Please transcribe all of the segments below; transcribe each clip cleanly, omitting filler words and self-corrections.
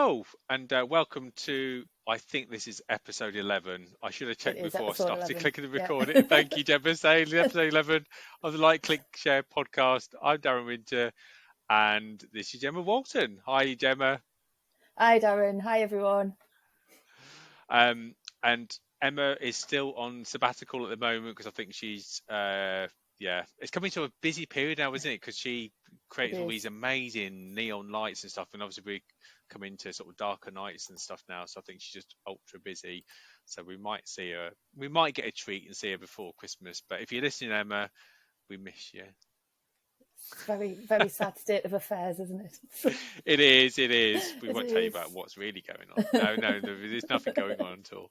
Hello and welcome to, I think this is episode 11. I should have It checked is before I episode started 11. clicking the Yeah. record. Thank you, Gemma. Saying episode 11 of the Like, Click, Share podcast. I'm Darren Winter and this is Gemma Walton. Hi, Gemma. Hi, Darren. Hi, everyone. And Emma is still on sabbatical at the moment because I think she's, it's coming to a busy period now, isn't it? Because she creates all these amazing neon lights and stuff, and obviously we come into sort of darker nights and stuff now. So I think she's just ultra busy. So we might see her. We might get a treat and see her before Christmas. But if you're listening, Emma, we miss you. It's very, very sad state of affairs, isn't it? It is. We won't tell you about what's really going on. No, there's nothing going on at all.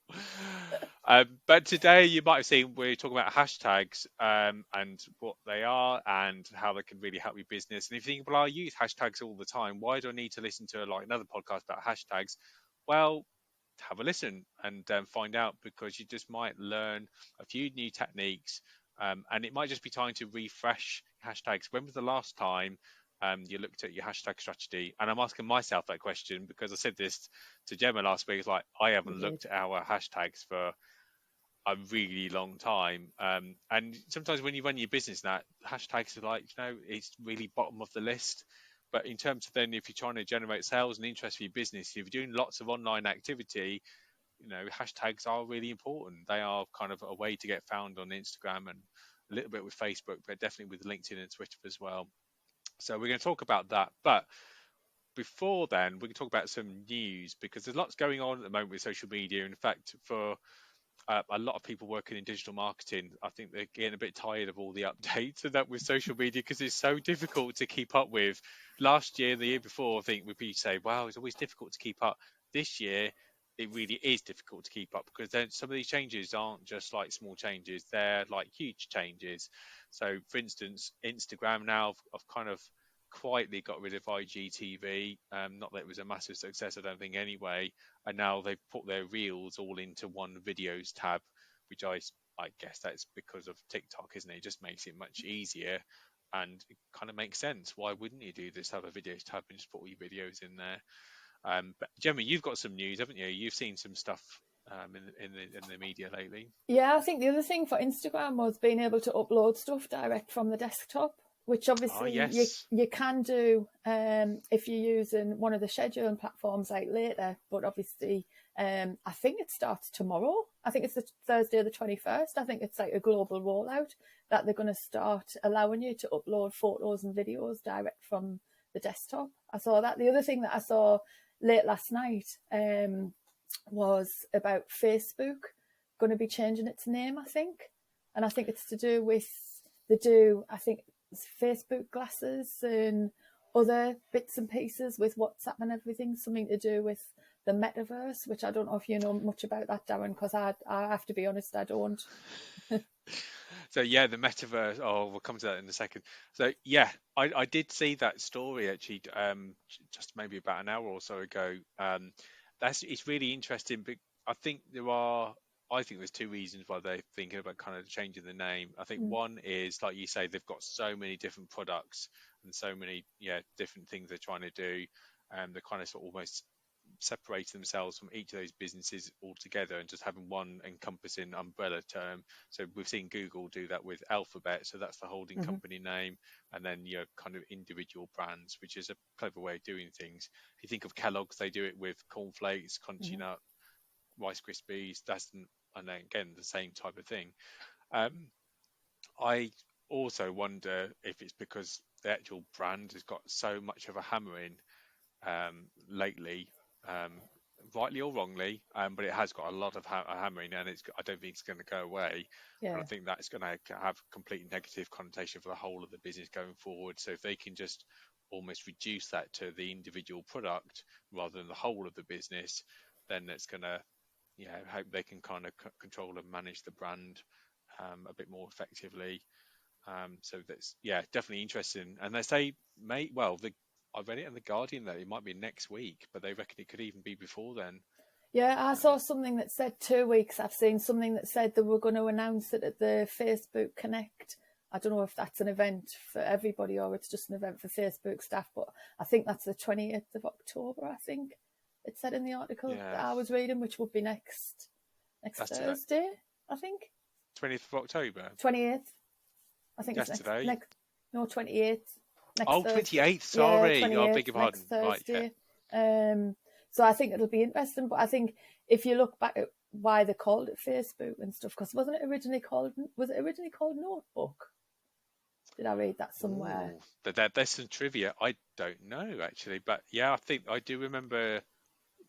But today you might have seen we're talking about hashtags and what they are and how they can really help your business. And if you think, well, I use hashtags all the time, why do I need to listen to another podcast about hashtags? Well, have a listen and find out, because you just might learn a few new techniques. And it might just be time to refresh hashtags. When was the last time you looked at your hashtag strategy? And I'm asking myself that question because I said this to Gemma last week. It's like, I haven't looked at our hashtags for a really long time. And sometimes when you run your business, that hashtags are it's really bottom of the list. But in terms of then, if you're trying to generate sales and interest for your business, if you're doing lots of online activity, hashtags are really important. They are kind of a way to get found on Instagram and a little bit with Facebook, but definitely with LinkedIn and Twitter as well. So we're going to talk about that. But before then, we can talk about some news, because there's lots going on at the moment with social media. In fact, for a lot of people working in digital marketing, I think they're getting a bit tired of all the updates and that with social media, because it's so difficult to keep up with. Last year, the year before, I think we'd be saying, wow, it's always difficult to keep up. This year, it really is difficult to keep up, because then some of these changes aren't just like small changes, they're like huge changes. So for instance, Instagram now have kind of quietly got rid of IGTV. Not that it was a massive success, I don't think, anyway. And now they've put their reels all into one videos tab, which I guess that's because of TikTok, isn't it? It just makes it much easier, and it kind of makes sense. Why wouldn't you do this? Have a videos tab and just put all your videos in there. But Gemma, you've got some news, haven't you? You've seen some stuff in the media lately. Yeah, I think the other thing for Instagram was being able to upload stuff direct from the desktop, which obviously you can do if you're using one of the scheduling platforms like later. But obviously, I think it starts tomorrow. I think it's the Thursday the 21st. I think it's like a global rollout that they're going to start allowing you to upload photos and videos direct from the desktop. I saw that. The other thing that I saw late last night was about Facebook going to be changing its name, I think. And I think it's to do with I think it's Facebook glasses and other bits and pieces with WhatsApp and everything, something to do with the metaverse, which I don't know if you know much about that, Darren, because I have to be honest, I don't. So yeah, the metaverse. Oh, we'll come to that in a second. So yeah, I did see that story actually, just maybe about an hour or so ago. It's really interesting. But I think there's two reasons why they're thinking about kind of changing the name. I think one is, like you say, they've got so many different products and so many different things they're trying to do, and they're kind of sort of almost separate themselves from each of those businesses altogether and just having one encompassing umbrella term. So we've seen Google do that with Alphabet, so that's the holding company name, and then kind of individual brands, which is a clever way of doing things. If you think of Kellogg's, they do it with cornflakes, crunchy nut, Rice Krispies. And then again the same type of thing. I also wonder if it's because the actual brand has got so much of a hammering lately, rightly or wrongly, but it has got a lot of hammering, and I don't think it's going to go away. And I think that's going to have complete negative connotation for the whole of the business going forward. So if they can just almost reduce that to the individual product rather than the whole of the business, then it's going to hope they can kind of control and manage the brand a bit more effectively. So that's definitely interesting. And they say I read it in The Guardian that it might be next week, but they reckon it could even be before then. Yeah, I saw something that said 2 weeks. I've seen something that said they were going to announce it at the Facebook Connect. I don't know if that's an event for everybody or it's just an event for Facebook staff, but I think that's the 20th of October, I think. It said in the article that Yeah, I was reading, which would be next that's today. Thursday, I think. 20th of October. 28th. I think it's That's today. next. No, 28th. Next Oh, Thursday. 28th. Yeah, Sorry. Oh, beg 28th your next pardon. Right. Yeah. Thursday. So I think it'll be interesting. But I think if you look back at why they called it Facebook and stuff, because was it originally called Notebook? Did I read that somewhere? Ooh, there's some trivia. I don't know actually, but yeah, I think I do remember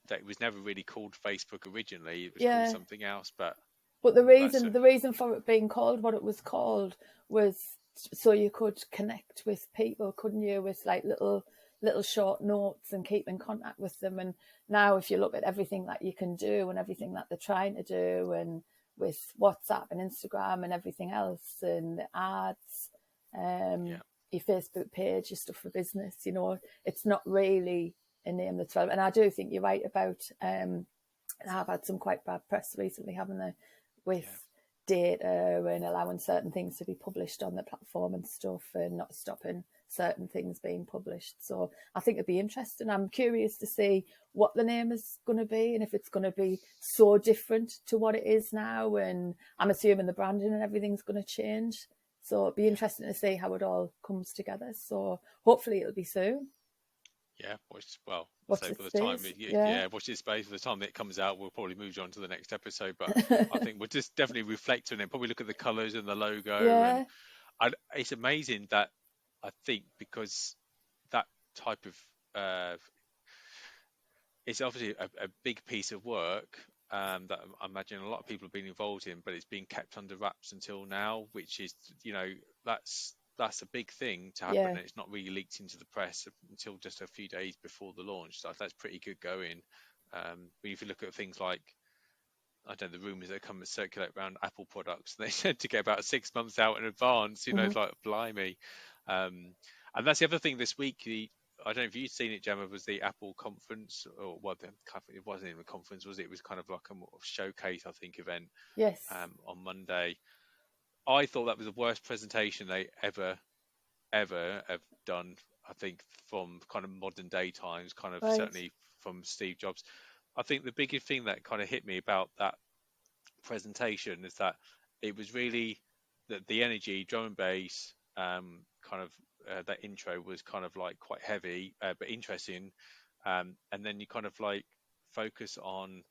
that it was never really called Facebook originally. It was called something else, but the that's reason for it being called what it was called was so you could connect with people, couldn't you, with like little short notes and keep in contact with them. And now if you look at everything that you can do and everything that they're trying to do, and with WhatsApp and Instagram and everything else, and the ads, your Facebook page, your stuff for business, you know, it's not really a name that's relevant. And I do think you're right about I've had some quite bad press recently, haven't they, with data and allowing certain things to be published on the platform and stuff, and not stopping certain things being published. So I think it'd be interesting. I'm curious to see what the name is going to be, and if it's going to be so different to what it is now. And I'm assuming the branding and everything's going to change. So it'd be interesting to see how it all comes together. So hopefully it'll be soon. Yeah, well, Watch so this by the time, space. watch this space. By the time it comes out, we'll probably move on to the next episode. But I think we'll just definitely reflect on it. Probably look at the colours and the logo, and it's amazing that I think because that type of it's obviously a big piece of work that I imagine a lot of people have been involved in, but it's been kept under wraps until now, which is, that's a big thing to happen, and it's not really leaked into the press until just a few days before the launch. So that's pretty good going. But if you look at things like, I don't know, the rumours that come and circulate around Apple products, they tend to get about 6 months out in advance. It's like blimey. And that's the other thing this week. I don't know if you've seen it, Gemma, was the Apple conference, or it wasn't even a conference, was it? It was kind of like a more showcase, I think, event. Yes. On Monday. I thought that was the worst presentation they ever have done. I think from kind of modern day times, kind of certainly from Steve Jobs. I think the biggest thing that kind of hit me about that presentation is that it was really the energy, drum and bass, kind of that intro was kind of like quite heavy but interesting, and then you kind of like focus on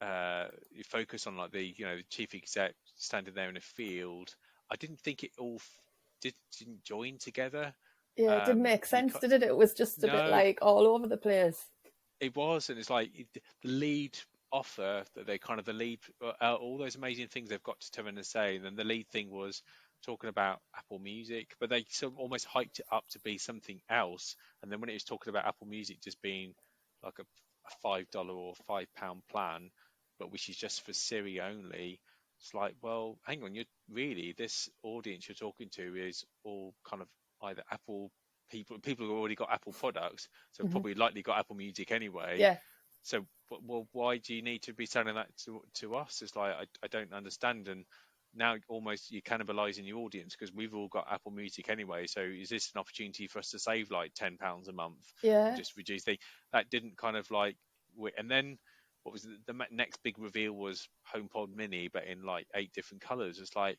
like the the chief exec standing there in a field. I didn't think it all didn't join together. Yeah, it didn't make sense, did it? It was just a bit like all over the place. It was, and it's like the lead offer that they kind of the lead all those amazing things they've got to turn and say, and then the lead thing was talking about Apple Music, but they sort of almost hyped it up to be something else, and then when it was talking about Apple Music just being like a $5 or £5 plan, but which is just for Siri only, it's like, well, hang on, you're really, this audience you're talking to is all kind of either Apple people who already got Apple products, so probably likely got Apple Music anyway. Yeah. So, well, why do you need to be selling that to us? It's like I don't understand. And now almost you're cannibalizing your audience because we've all got Apple Music anyway. So is this an opportunity for us to save like £10 a month? Yeah. And just reduce that didn't kind of like. And then what was the next big reveal was HomePod Mini, but in like 8 different colors. It's like,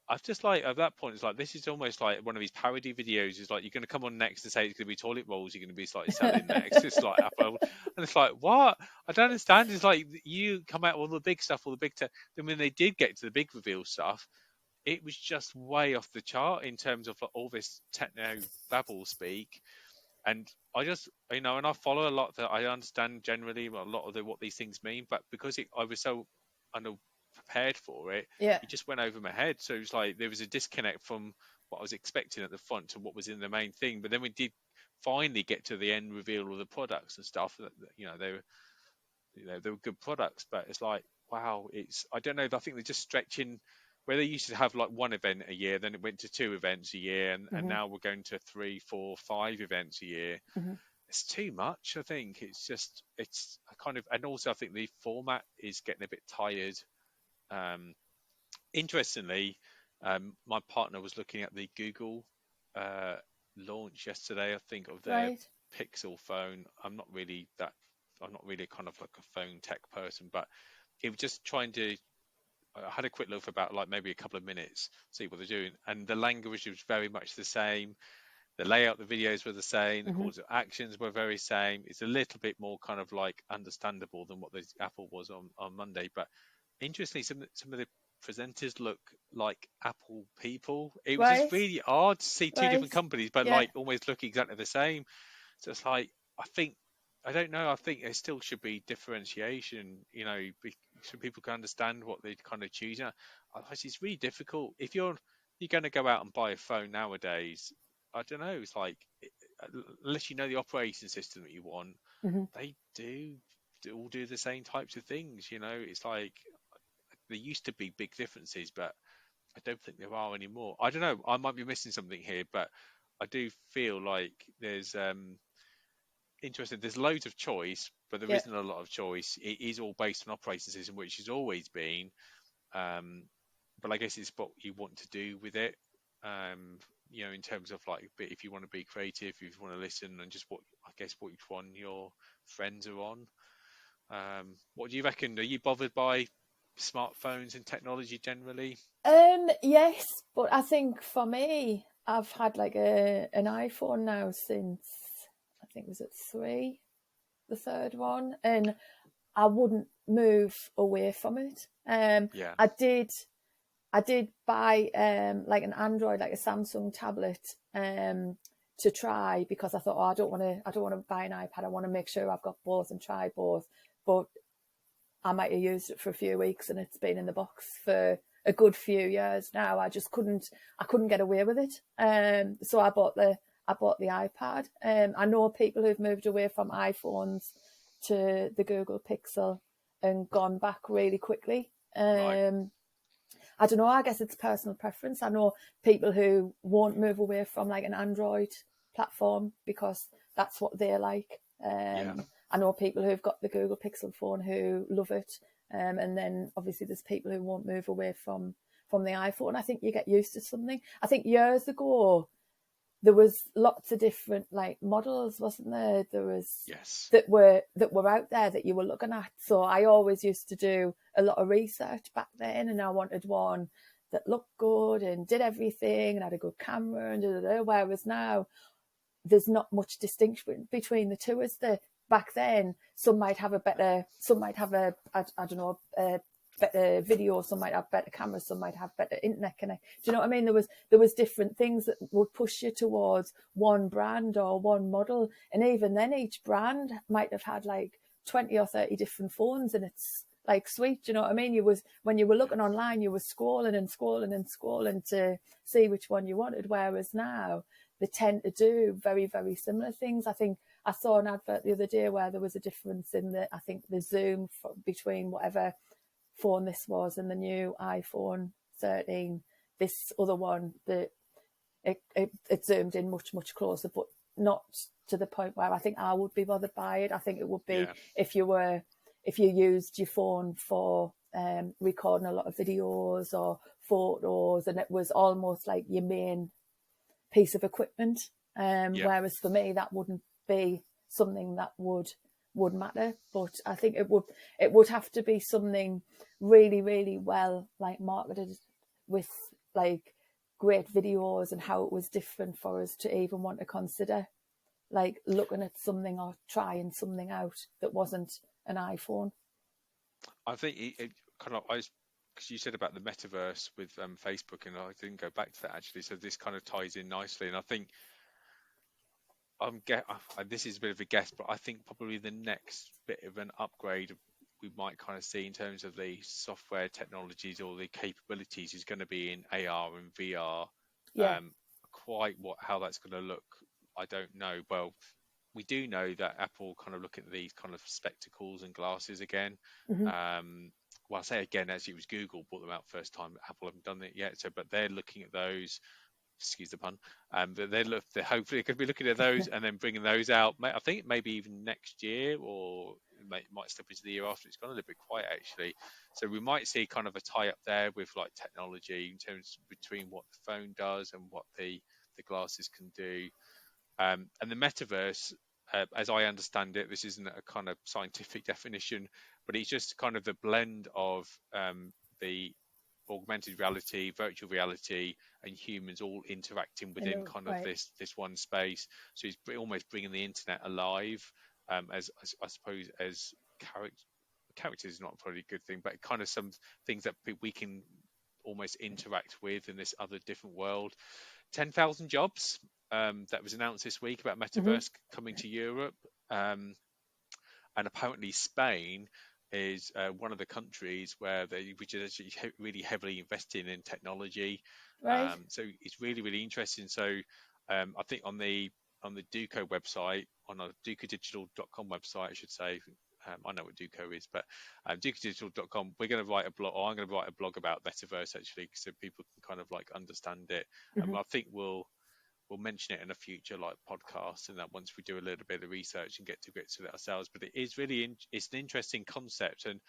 I've just like at that point, it's like this is almost like one of these parody videos. It's like you're going to come on next and say it's going to be toilet rolls. You're going to be like selling next. It's like Apple, and it's like what? I don't understand. It's like you come out with all the big stuff, all the big tech. Then when they did get to the big reveal stuff, it was just way off the chart in terms of like, all this techno babble speak. And I just, and I follow a lot that I understand generally a lot of what these things mean, but because I was so prepared for it, it just went over my head. So it was like there was a disconnect from what I was expecting at the front to what was in the main thing. But then we did finally get to the end reveal of the products and stuff. They were good products, but it's like, wow, I don't know. I think they're just stretching. Where they used to have like one event a year, then it went to 2 events a year, and now we're going to 3, 4, 5 events a year. It's too much. I think it's kind of, and also I think the format is getting a bit tired. Interestingly, my partner was looking at the Google launch yesterday, I think, of their Pixel phone. I'm not really kind of like a phone tech person, but it was just trying to. I had a quick look for about like maybe a couple of minutes, see what they're doing, and the language was very much the same. The layout, the videos were the same. The calls to actions were very same. It's a little bit more kind of like understandable than what the Apple was on Monday. But interestingly, some of the presenters look like Apple people. It was just Right. really odd to see two Right. different companies, but Yeah. like almost look exactly the same. So it's like I don't know. I think there still should be differentiation. So people can understand what they kind of choose. Otherwise, it's really difficult if you're going to go out and buy a phone nowadays. I don't know. It's like unless you know the operating system that you want, they all do the same types of things. It's like there used to be big differences, but I don't think there are anymore. I don't know. I might be missing something here, but I do feel like there's interesting. There's loads of choice, but there Yeah. isn't a lot of choice. It is all based on operating system, which has always been. Um, but I guess it's what you want to do with it. In terms of like, if you want to be creative, if you want to listen, and just what each one your friends are on. What do you reckon? Are you bothered by smartphones and technology generally? Yes, but I think for me, I've had like an iPhone now since I think was it 3, the third one, and I wouldn't move away from it. Yeah. I did buy like an Android, like a Samsung tablet, to try because I thought, oh, I don't want to buy an iPad. I want to make sure I've got both and try both. But I might have used it for a few weeks and it's been in the box for a good few years now. I couldn't get away with it. So I bought the iPad. I know people who've moved away from iPhones to the Google Pixel and gone back really quickly. Right. I don't know. I guess it's personal preference. I know people who won't move away from like an Android platform because that's what they like. Yeah. I know people who've got the Google Pixel phone who love it. And then obviously there's people who won't move away from the iPhone. I think you get used to something. I think years ago there was lots of different like models, wasn't there? There was Yes. that were out there that you were looking at. So I always used to do a lot of research back then, and I wanted one that looked good and did everything and had a good camera and whereas now there's not much distinction between the two. As the back then, some might have I don't know, better video, some might have better cameras, some might have better internet connect. Do you know what I mean? There was different things that would push you towards one brand or one model, and even then each brand might have had like 20 or 30 different phones, and it's like sweet. Do you know what I mean? When you were looking online, you were scrolling and scrolling and scrolling to see which one you wanted, whereas now they tend to do very, very similar things. I think I saw an advert the other day where there was a difference in I think the zoom between whatever phone this was and the new iPhone 13. This other one, it zoomed in much, much closer, but not to the point where I think I would be bothered by it. I think it would be if you used your phone for recording a lot of videos or photos, and it was almost like your main piece of equipment. Whereas for me, that wouldn't be something that would matter. But I think it would have to be something really, really well like marketed with like great videos and how it was different for us to even want to consider like looking at something or trying something out that wasn't an iPhone. I think it kind of because you said about the metaverse with Facebook, and I didn't go back to that actually. So this kind of ties in nicely, and I think this is a bit of a guess, but I think probably the next bit of an upgrade we might kind of see in terms of the software technologies or the capabilities is going to be in AR and VR. Yeah. How that's going to look, I don't know. Well, we do know that Apple kind of look at these kind of spectacles and glasses again. Well, I say again, as it was Google brought them out first time. Apple haven't done it yet, but they're looking at those. Excuse the pun. But they're hopefully going to be looking at those and then bringing those out. I think maybe even next year, or it might step into the year after. It's gone a little bit quiet actually, so we might see kind of a tie up there with like technology in terms between what the phone does and what the glasses can do. And the metaverse, as I understand it, this isn't a kind of scientific definition, but it's just kind of the blend of the augmented reality, virtual reality, and humans all interacting I within know, kind of right. this one space. So it's almost bringing the internet alive, as I suppose as characters is not probably a good thing, but kind of some things that we can almost interact with in this other different world. 10,000 jobs that was announced this week about Mm-hmm. metaverse coming to Europe. And apparently Spain is one of the countries which is actually really heavily investing in technology. Right. So it's really, really interesting. So I think on the Duco website, on our ducodigital.com website, I should say, I know what Duco is, but ducodigital.com, we're going to write a blog, or I'm going to write a blog about metaverse actually, so people can kind of like understand it. Mm-hmm. I think we'll mention it in a future like podcast, and that once we do a little bit of research and get to grips with it ourselves. But it is really it's an interesting concept, and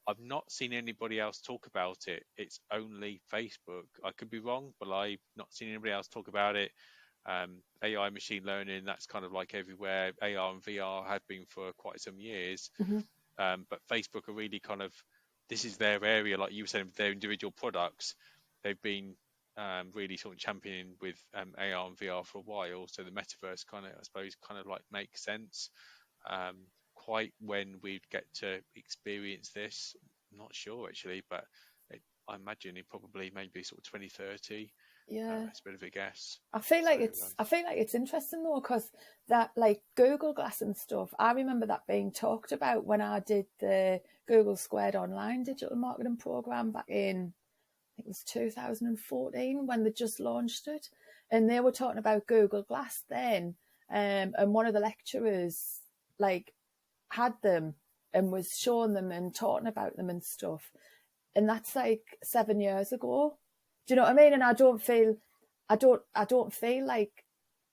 I've not seen anybody else talk about it. It's only Facebook. I could be wrong, but I've not seen anybody else talk about it. AI, machine learning, that's kind of like everywhere. AR and VR have been for quite some years. Mm-hmm. But Facebook are really kind of, this is their area, like you were saying, their individual products. They've been really sort of championing with AR and VR for a while. So the metaverse kind of, I suppose, kind of like makes sense. Quite when we'd get to experience this, I'm not sure actually, but I imagine it probably maybe sort of 2030. Yeah. It's a bit of a guess. I feel So like it's interesting though, because that like Google Glass and stuff, I remember that being talked about when I did the Google Squared Online digital marketing program back in, I think it was 2014 when they just launched it, and they were talking about Google Glass then, and one of the lecturers like had them and was showing them and talking about them and stuff, and that's like 7 years ago. Do you know what I mean? And I don't feel like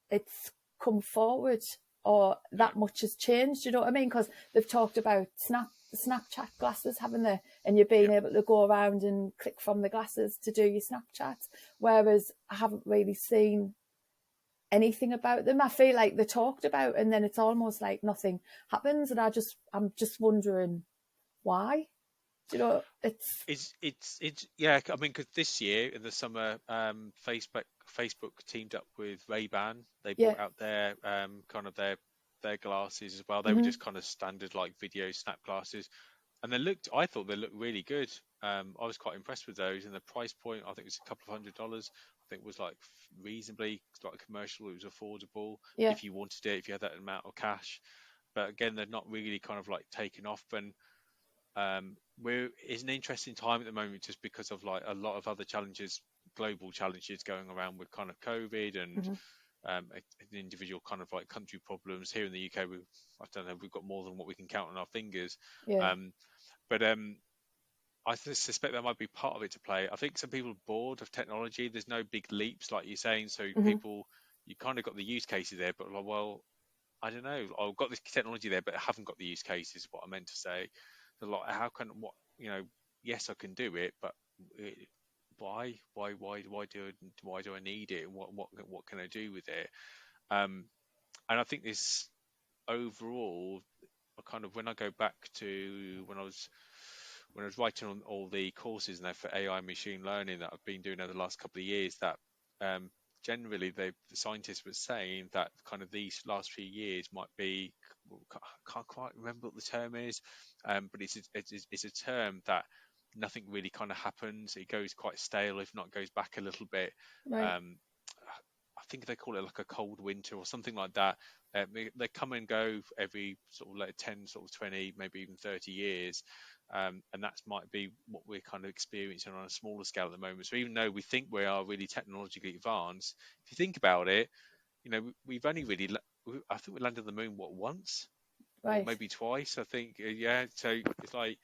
it's come forward or that much has changed. You know what I mean? Because they've talked about Snapchat glasses, haven't they? And you're being able to go around and click from the glasses to do your Snapchat. Whereas I haven't really seen anything about them. I feel like they're talked about and then it's almost like nothing happens. And I'm just wondering why. Do you know, it's yeah. I mean, because this year in the summer, Facebook teamed up with Ray-Ban. They yeah. brought out their kind of their glasses as well. They were Mm-hmm. just kind of standard like video snap glasses, and I thought they looked really good. I was quite impressed with those, and the price point, I think it was a couple of $100s. I think it was like reasonably like commercial. It was affordable Yeah. if you wanted it, if you had that amount of cash. But again, they're not really kind of like taken off. And it's an interesting time at the moment just because of like a lot of other challenges, global challenges going around with kind of COVID and Mm-hmm. individual kind of like country problems. Here in the UK, I don't know, we've got more than what we can count on our fingers. Yeah. But I suspect that might be part of it to play. I think some people are bored of technology. There's no big leaps like you're saying, so Mm-hmm. people, you kind of got the use cases there, but like, well, I don't know. I've got this technology there, but I haven't got the use cases. Is what I meant to say. So like, how can what you know? Yes, I can do it, but why do I need it? What can I do with it? And I think this overall, kind of when I go back to when I was writing on all the courses now for AI and machine learning that I've been doing over the last couple of years, that generally the scientists were saying that kind of these last few years might be, can't quite remember what the term is, but it's a term that nothing really kind of happens. It goes quite stale, if not goes back a little bit. Right. I think they call it like a cold winter or something like that. They come and go every sort of like 10, sort of 20, maybe even 30 years. And that might be what we're kind of experiencing on a smaller scale at the moment. So even though we think we are really technologically advanced, if you think about it, we've only really, I think we landed on the moon, once? Or Right. maybe twice, I think. Yeah, so it's like,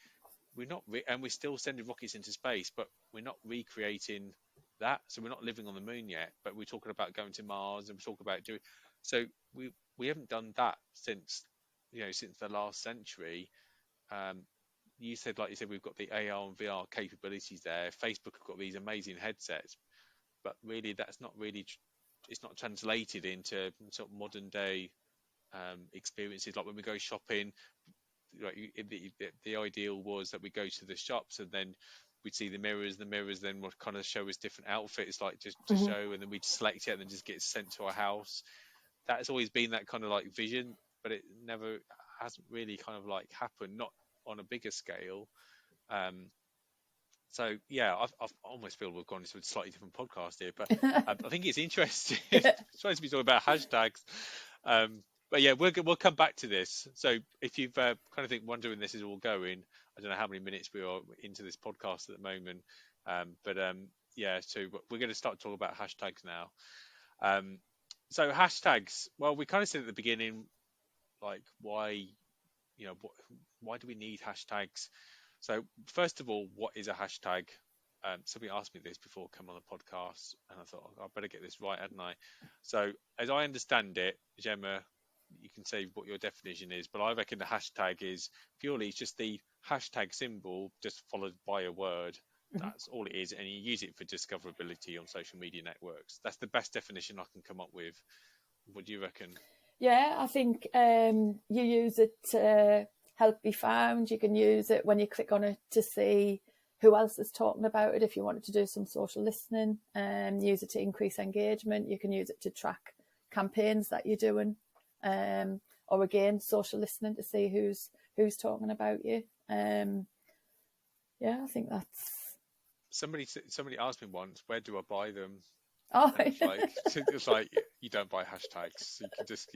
we're not, and we're still sending rockets into space, but we're not recreating that. So we're not living on the moon yet, but we're talking about going to Mars and we're talking about doing. So we haven't done that since since the last century. Um, like you said, we've got the AR and VR capabilities there. Facebook have got these amazing headsets, but really that's not really it's not translated into sort of modern day experiences. Like when we go shopping, like the ideal was that we go to the shops and then we'd see the mirrors. The mirrors then would kind of show us different outfits, like just to show, and then we'd select it and then just get sent to our house. That's always been that kind of like vision, but it never hasn't really kind of like happened, not on a bigger scale. Um, so yeah, I almost feel we've gone into a slightly different podcast here, but I think it's interesting. It's supposed to be talking about hashtags, but yeah, we'll come back to this. So if you've kind of wondering this is all going, I don't know how many minutes we are into this podcast at the moment, but yeah, so we're going to start talking about hashtags now. So hashtags, well, we kind of said at the beginning, like why, why do we need hashtags? So first of all, what is a hashtag? Somebody asked me this before coming on the podcast, and I thought, I better get this right, hadn't I? So as I understand it, Gemma, you can say what your definition is, but I reckon the hashtag is purely just the hashtag symbol just followed by a word. That's all it is, and you use it for discoverability on social media networks. That's the best definition I can come up with. What do you reckon? Yeah, I think you use it to help be found. You can use it when you click on it to see who else is talking about it. If you wanted to do some social listening, use it to increase engagement. You can use it to track campaigns that you're doing, or again, social listening to see who's talking about you. Yeah, I think that's. Somebody asked me once, where do I buy them? Oh, it's like you don't buy hashtags. You can just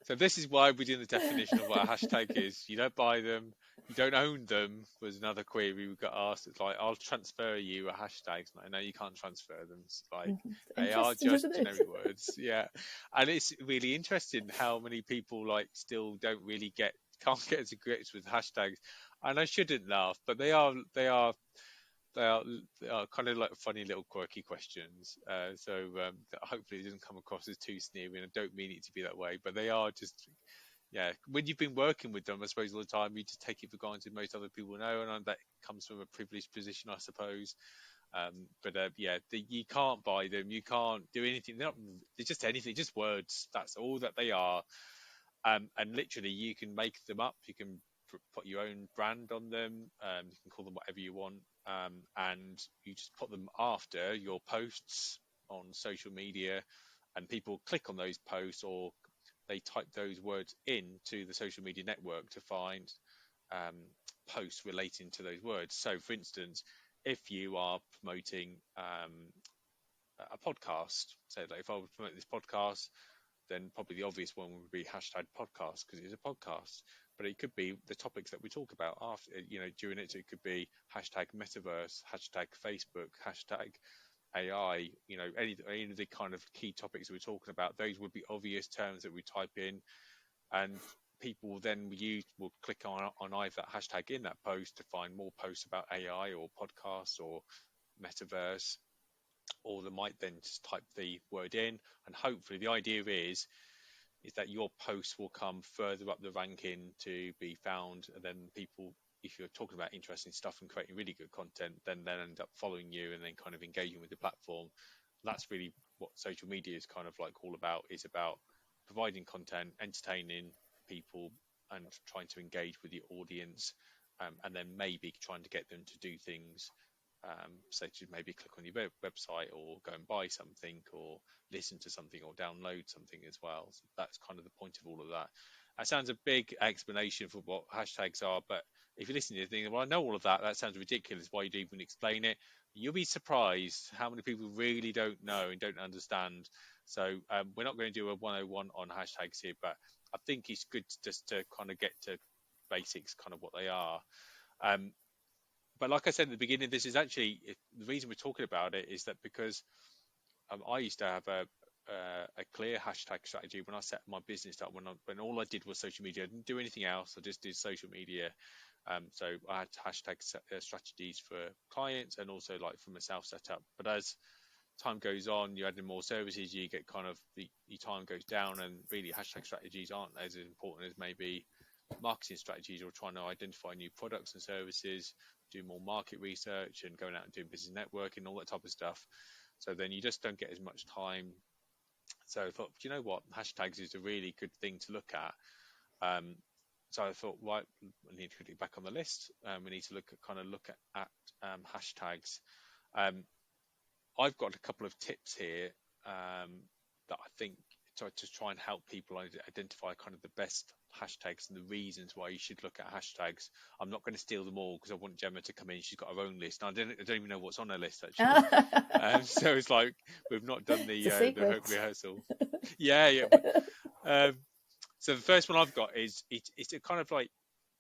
So this is why we're doing the definition of what a hashtag is. You don't buy them. You don't own them. Was another query we got asked. It's like I'll transfer you a hashtag. Like, no, you can't transfer them. It's like they are just generic words. Yeah, and it's really interesting how many people like still can't get to grips with hashtags. And I shouldn't laugh, but they are they are kind of like funny little quirky questions. So hopefully it doesn't come across as too sneering. I don't mean it to be that way, but they are just, when you've been working with them, I suppose all the time, you just take it for granted most other people know, and that comes from a privileged position, I suppose. You can't buy them. You can't do anything. They're just anything, just words. That's all that they are. And literally, you can make them up. You can put your own brand on them. You can call them whatever you want, and you just put them after your posts on social media, and people click on those posts or they type those words into the social media network to find posts relating to those words. So, for instance, if you are promoting a podcast, so like if I would promote this podcast, then probably the obvious one would be hashtag podcast because it's a podcast. But it could be the topics that we talk about after, during it. So it could be hashtag metaverse, hashtag Facebook, hashtag AI, any of the kind of key topics that we're talking about. Those would be obvious terms that we type in, and people then will click on either that hashtag in that post to find more posts about AI or podcasts or metaverse, or they might then just type the word in, and hopefully the idea is that your posts will come further up the ranking to be found, and then people, if you're talking about interesting stuff and creating really good content, then they'll end up following you and then kind of engaging with the platform. That's really what social media is kind of like all about, is about providing content, entertaining people and trying to engage with the audience, and then maybe trying to get them to do things, so to maybe click on your website or go and buy something or listen to something or download something as well. So that's kind of the point of all of that. That sounds a big explanation for what hashtags are, but if you listen to it, think, well, I know all of that. That sounds ridiculous. Why do you even explain it? You'll be surprised how many people really don't know and don't understand. So we're not going to do a 101 on hashtags here, but I think it's good just to kind of get to basics, kind of what they are. But like I said at the beginning, this is actually the reason we're talking about it is that because I used to have a clear hashtag strategy when I set my business up. When all I did was social media, I didn't do anything else. I just did social media. So I had hashtag strategies for clients and also like for myself set up. But as time goes on, you add in more services, you get kind of your time goes down, and really hashtag strategies aren't as important as maybe marketing strategies or trying to identify new products and services, do more market research and going out and doing business networking, all that type of stuff. So then you just don't get as much time So I thought, do you know what? Hashtags is a really good thing to look at. So I thought, right, we need to put it back on the list. We need to look at hashtags. I've got a couple of tips here that I think to try and help people identify kind of the best hashtags and the reasons why you should look at hashtags. I'm not going to steal them all because I want Gemma to come in. She's got her own list. And I don't even know what's on her list actually. So it's like we've not done the rehearsal. Yeah. So the first one I've got is it's a kind of like,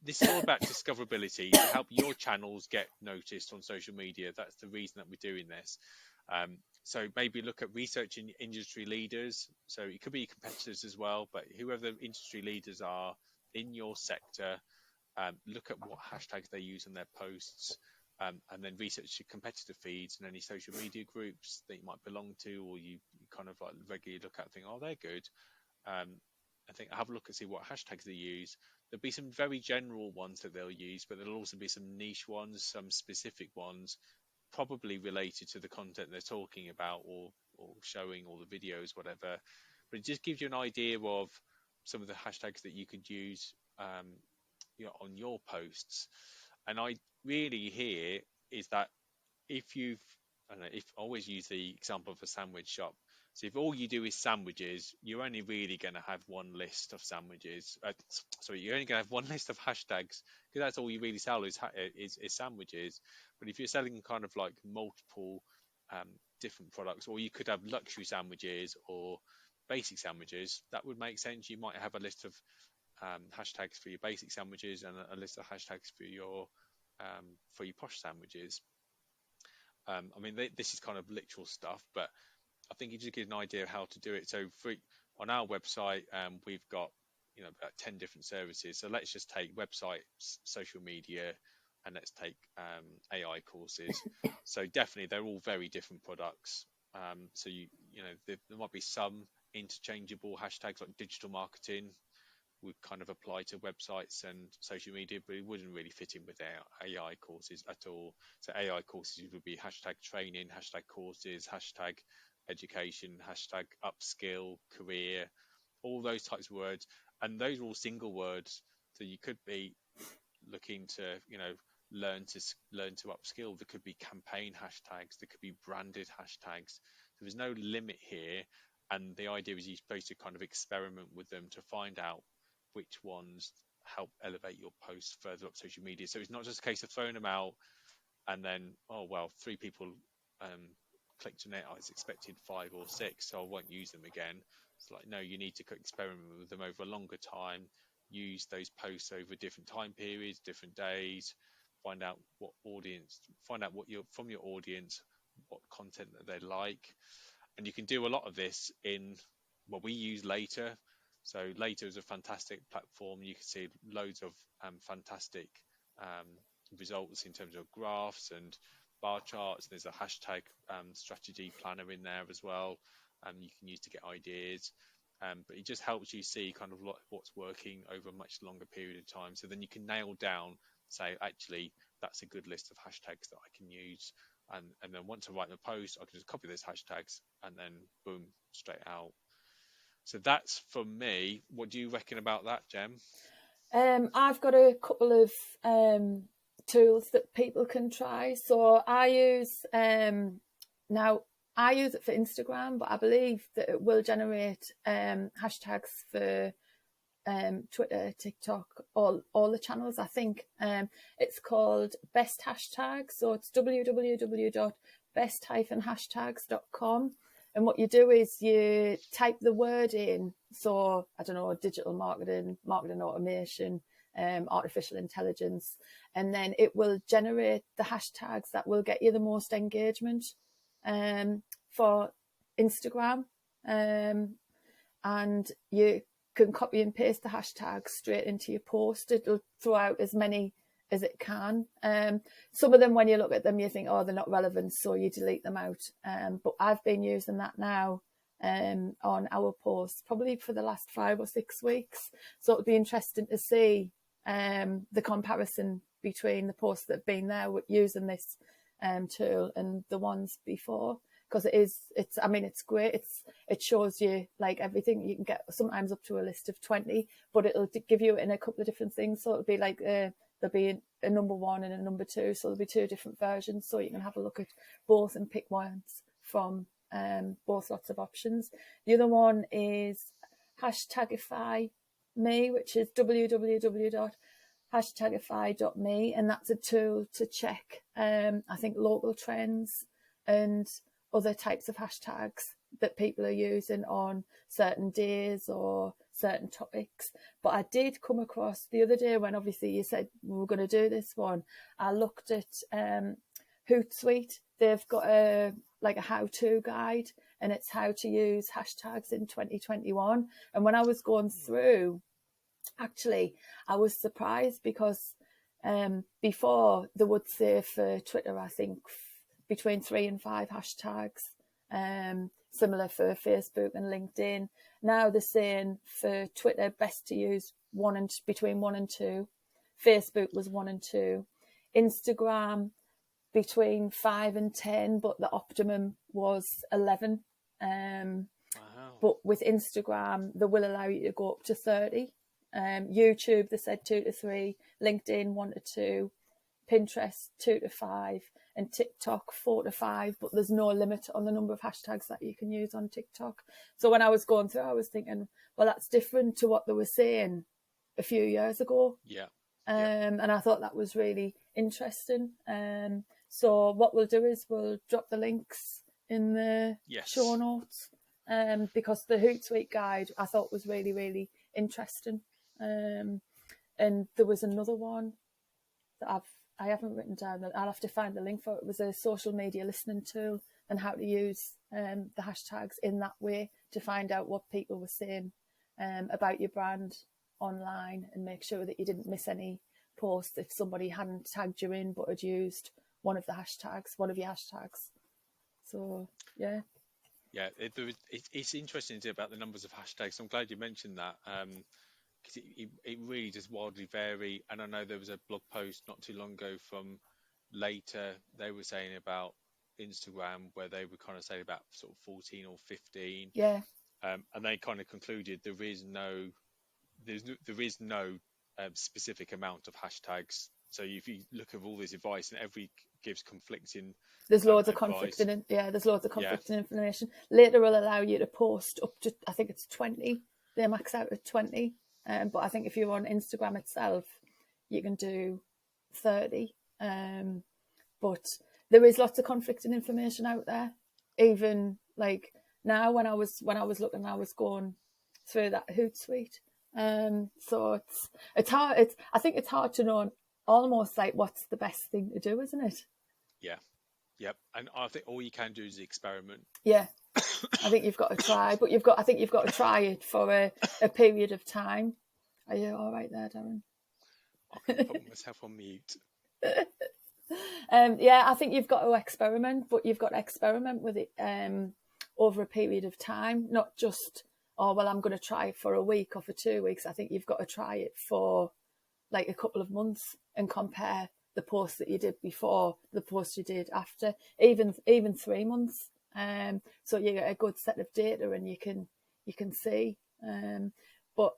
this is all about discoverability to help your channels get noticed on social media. That's the reason that we're doing this. So maybe look at researching industry leaders. So it could be competitors as well, but whoever the industry leaders are in your sector, look at what hashtags they use in their posts, and then research your competitor feeds and any social media groups that you might belong to, or you kind of like regularly look at and think, oh, they're good. I think have a look and see what hashtags they use. There'll be some very general ones that they'll use, but there'll also be some niche ones, some specific ones, probably related to the content they're talking about or showing, or the videos, whatever. But it just gives you an idea of some of the hashtags that you could use on your posts. And I really hear is that if you've, I don't know, if I always use the example of a sandwich shop. So if all you do is sandwiches, you're only really going to have one list of sandwiches. You're only going to have one list of hashtags because that's all you really sell is sandwiches. But if you're selling kind of like multiple different products, or you could have luxury sandwiches or basic sandwiches, that would make sense. You might have a list of hashtags for your basic sandwiches and a list of hashtags for your posh sandwiches. I mean, this is kind of literal stuff, but I think it just gives an idea of how to do it. So on our website, we've got about 10 different services. So let's just take websites, social media, and let's take AI courses. So definitely they're all very different products. So there might be some interchangeable hashtags, like digital marketing would kind of apply to websites and social media, but it wouldn't really fit in with AI courses at all. So AI courses would be hashtag training, hashtag courses, hashtag education, hashtag upskill, career, all those types of words. And those are all single words. So you could be looking to, learn to upskill. There could be campaign hashtags. There could be branded hashtags. So there's no limit here. And the idea is you're supposed to kind of experiment with them to find out which ones help elevate your posts further up social media. So it's not just a case of throwing them out and then, 3 people clicked on it, I was expected 5 or 6, so I won't use them again. It's like, no, you need to experiment with them over a longer time, use those posts over different time periods, different days, find out what from your audience, what content that they like. And you can do a lot of this in what we use Later. So Later is a fantastic platform. You can see loads of fantastic results in terms of graphs and bar charts. There's a hashtag strategy planner in there as well. You can use to get ideas. But it just helps you see kind of what's working over a much longer period of time. So then you can nail down, say, actually, that's a good list of hashtags that I can use. And then once I write the post, I can just copy those hashtags and then boom, straight out. So that's for me. What do you reckon about that, Gem? I've got a couple of tools that people can try. So I use I use it for Instagram, but I believe that it will generate hashtags for Twitter, TikTok, all the channels. I think it's called Best Hashtags. So it's www.best-hashtags.com. And what you do is you type the word in. So, I don't know, digital marketing, marketing automation, artificial intelligence. And then it will generate the hashtags that will get you the most engagement for Instagram. And you can copy and paste the hashtags straight into your post. It'll throw out as many as it can. Some of them, when you look at them, you think, oh, they're not relevant, so you delete them out. But I've been using that now on our posts probably for the last 5 or 6 weeks. So it'll be interesting to see the comparison between the posts that have been there with using this tool and the ones before. because it's great. It shows you like everything. You can get sometimes up to a list of 20, but it'll give you in a couple of different things. So it'll be like there'll be a number 1 and a number 2. So there'll be 2 different versions. So you can have a look at both and pick ones from both lots of options. The other one is #Hashtagify me, which is www.hashtagify.me, and that's a tool to check I think local trends and other types of hashtags that people are using on certain days or certain topics. But I did come across the other day, when obviously you said we were going to do this one, I looked at Hootsuite. They've got a how-to guide, and it's how to use hashtags in 2021. And when I was going through, actually, I was surprised because before they would say for Twitter, I think between 3 and 5 hashtags, similar for Facebook and LinkedIn. Now they're saying for Twitter, best to use between 1 and 2. Facebook was 1 and 2. Instagram between 5 and 10, but the optimum was 11. Wow. But with Instagram, they will allow you to go up to 30. YouTube, they said 2 to 3. LinkedIn, 1 to 2. Pinterest, 2 to 5. And TikTok, 4 to 5. But there's no limit on the number of hashtags that you can use on TikTok. So when I was going through, I was thinking, well, that's different to what they were saying a few years ago. Yeah. And I thought that was really interesting. So what we'll do is we'll drop the links in the show notes, because the Hootsuite guide I thought was really, really interesting. And there was another one that I haven't written down. I'll have to find the link for it. It was a social media listening tool and how to use the hashtags in that way to find out what people were saying about your brand online, and make sure that you didn't miss any posts if somebody hadn't tagged you in but had used one of your hashtags. So it's interesting to about the numbers of hashtags. I'm glad you mentioned that, because it really does wildly vary. And I know there was a blog post not too long ago from Later. They were saying about Instagram, where they were kind of saying about sort of 14 or 15. And they kind of concluded there is no specific amount of hashtags. So if you look at all this advice, and every gives conflicting, there's loads of conflicting information. Later will allow you to post up to, I think it's 20. They max out at 20. But I think if you're on Instagram itself, you can do 30. But there is lots of conflicting information out there. Even like now, when I was looking, I was going through that Hootsuite. So it's hard. I think it's hard to know almost like what's the best thing to do, isn't it? Yeah. Yep. And I think all you can do is experiment. Yeah. I think you've got to try, but I think you've got to try it for a period of time. Are you all right there, Darren? I can put myself on mute. I think you've got to experiment, but you've got to experiment with it over a period of time, not just, I'm going to try it for a week or for 2 weeks. I think you've got to try it for like a couple of months and compare the post that you did before the post you did after, even 3 months. So you get a good set of data and you can see. But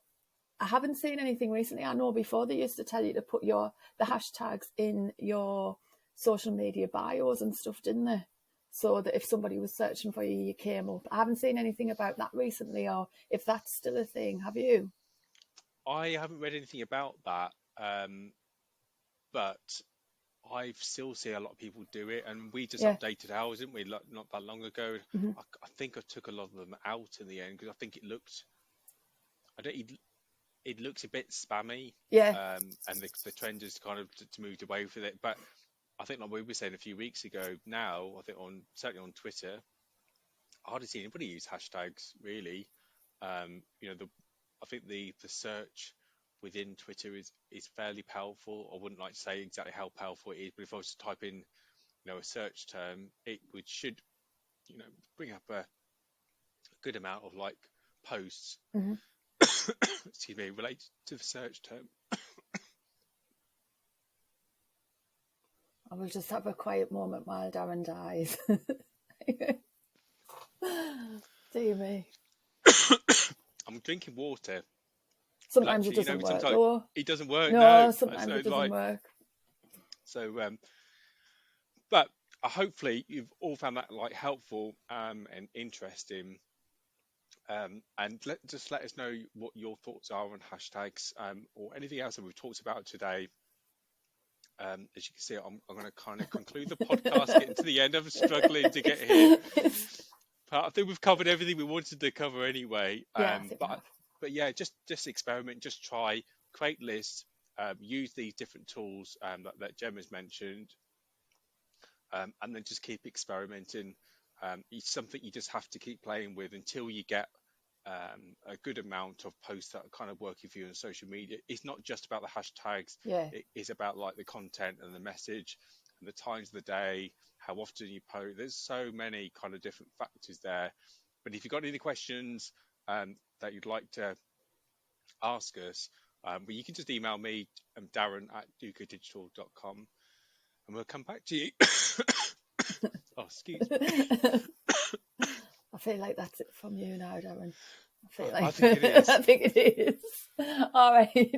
I haven't seen anything recently. I know before they used to tell you to put the hashtags in your social media bios and stuff, didn't they? So that if somebody was searching for you, you came up. I haven't seen anything about that recently, or if that's still a thing. Have you? I haven't read anything about that, but I still see a lot of people do it, and we just updated ours, didn't we? Not that long ago. Mm-hmm. I think I took a lot of them out in the end because I think it looks a bit spammy. Yeah. And the trend is kind of to move away with it. But I think, like we were saying a few weeks ago, now I think certainly on Twitter, I hardly see anybody use hashtags really. I think the search within Twitter is fairly powerful. I wouldn't like to say exactly how powerful it is, but if I was to type in, a search term, it should, bring up a good amount of like posts. Mm-hmm. Excuse me, related to the search term. I will just have a quiet moment while Darren dies. Dear me. I'm drinking water. Sometimes it doesn't work, though. It doesn't work. No, sometimes it doesn't work. So, but hopefully you've all found that helpful and interesting. And just let us know what your thoughts are on hashtags or anything else that we've talked about today. As you can see, I'm going to kind of conclude the podcast, getting to the end. I'm struggling to get here. But I think we've covered everything we wanted to cover anyway. But yeah, just experiment, just try, create lists, use these different tools that Gemma's mentioned, and then just keep experimenting. It's something you just have to keep playing with until you get a good amount of posts that are kind of working for you on social media. It's not just about the hashtags. It is about the content and the message and the times of the day, how often you post. There's so many kind of different factors there. But if you've got any questions that you'd like to ask us, but you can just email me, darren@dukadigital.com, and we'll come back to you. Oh, excuse me. I feel like that's it from you now, Darren. I think it is. I think it is. All right.